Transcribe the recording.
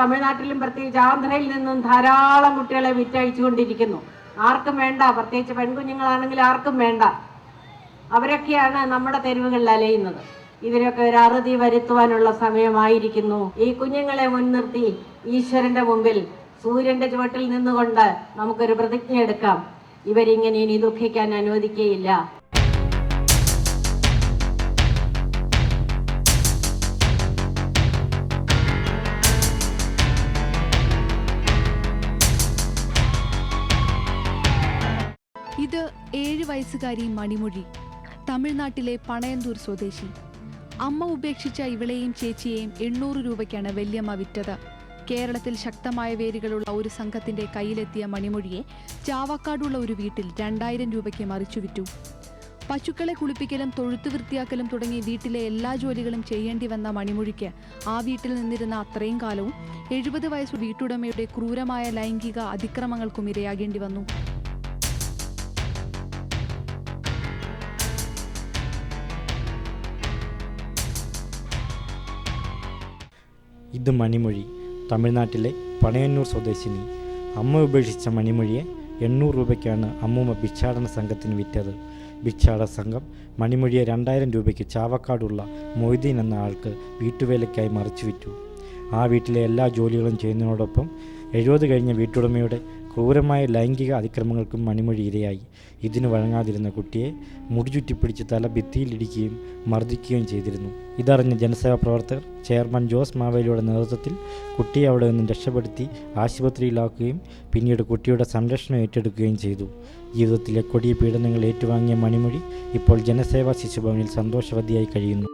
തമിഴ്നാട്ടിലും പ്രത്യേകിച്ച് ആന്ധ്രയിൽ നിന്നും ധാരാളം കുട്ടികളെ വിറ്റയച്ചുകൊണ്ടിരിക്കുന്നു. ആർക്കും വേണ്ട, പ്രത്യേകിച്ച് പെൺകുഞ്ഞുങ്ങളാണെങ്കിൽ ആർക്കും വേണ്ട. അവരൊക്കെയാണ് നമ്മുടെ തെരുവുകളിൽ അലയുന്നത്. ഇതിനൊക്കെ ഒരു അറുതി വരുത്തുവാനുള്ള സമയമായിരിക്കുന്നു. ഈ കുഞ്ഞുങ്ങളെ മുൻനിർത്തി ഈശ്വരന്റെ മുമ്പിൽ സൂര്യന്റെ ചുവട്ടിൽ നിന്നുകൊണ്ട് നമുക്കൊരു പ്രതിജ്ഞ എടുക്കാം. ഇവരിങ്ങനെ ഇനി ദുഃഖിക്കാൻ അനുവദിക്കുകയില്ല. ഇത് 7 വയസ്സുകാരി മണിമൊഴി, തമിഴ്നാട്ടിലെ പണയന്തൂർ സ്വദേശി. അമ്മ ഉപേക്ഷിച്ച ഇവളെയും ചേച്ചിയെയും 800 രൂപയ്ക്കാണ് വല്യമ്മ വിറ്റത്. കേരളത്തിൽ ശക്തമായ വേരുകളുള്ള ഒരു സംഘത്തിന്റെ കയ്യിലെത്തിയ മണിമൊഴിയെ ചാവക്കാടുള്ള ഒരു വീട്ടിൽ 2000 രൂപയ്ക്ക് മറിച്ചു വിറ്റു. പശുക്കളെ കുളിപ്പിക്കലും തൊഴുത്തു വൃത്തിയാക്കലും തുടങ്ങി വീട്ടിലെ എല്ലാ ജോലികളും ചെയ്യേണ്ടി വന്ന മണിമൊഴിക്ക് ആ വീട്ടിൽ നിന്നിരുന്ന അത്രയും കാലവും 70 വയസ്സു വീട്ടുടമയുടെ ക്രൂരമായ ലൈംഗിക അതിക്രമങ്ങൾക്കും ഇരയാകേണ്ടി വന്നു. ഇത് മണിമൊഴി, തമിഴ്നാട്ടിലെ പണയന്നൂർ സ്വദേശിനി. അമ്മ ഉപേക്ഷിച്ച മണിമൊഴിയെ 800 രൂപയ്ക്കാണ് അമ്മൂമ്മ ഭിക്ഷാടന സംഘത്തിന് വിറ്റത്. ഭിക്ഷാടന സംഘം മണിമൊഴിയെ 2000 രൂപയ്ക്ക് ചാവക്കാടുള്ള മൊയ്തീൻ എന്ന ആൾക്ക് വീട്ടുവേലയ്ക്കായി മറിച്ചു വിറ്റു. ആ വീട്ടിലെ എല്ലാ ജോലികളും ചെയ്യുന്നതിനോടൊപ്പം 70 കഴിഞ്ഞ വീട്ടുടമയുടെ ക്രൂരമായ ലൈംഗിക അതിക്രമങ്ങൾക്കും മണിമൊഴി ഇരയായി. ഇതിനു വഴങ്ങാതിരുന്ന കുട്ടിയെ മുടിചുറ്റിപ്പിടിച്ച് തല ഭിത്തിയിലിടിക്കുകയും മർദ്ദിക്കുകയും ചെയ്തിരുന്നു. ഇതറിഞ്ഞ ജനസേവാ പ്രവർത്തകർ ചെയർമാൻ ജോസ് മാവേലിയുടെ നേതൃത്വത്തിൽ കുട്ടിയെ അവിടെ നിന്നും രക്ഷപ്പെടുത്തി ആശുപത്രിയിലാക്കുകയും പിന്നീട് കുട്ടിയുടെ സംരക്ഷണം ഏറ്റെടുക്കുകയും ചെയ്തു. ജീവിതത്തിലെ കൊടിയ പീഡനങ്ങൾ ഏറ്റുവാങ്ങിയ മണിമൊഴി ഇപ്പോൾ ജനസേവാ ശിശുഭവനിൽ സന്തോഷവതിയായി കഴിയുന്നു.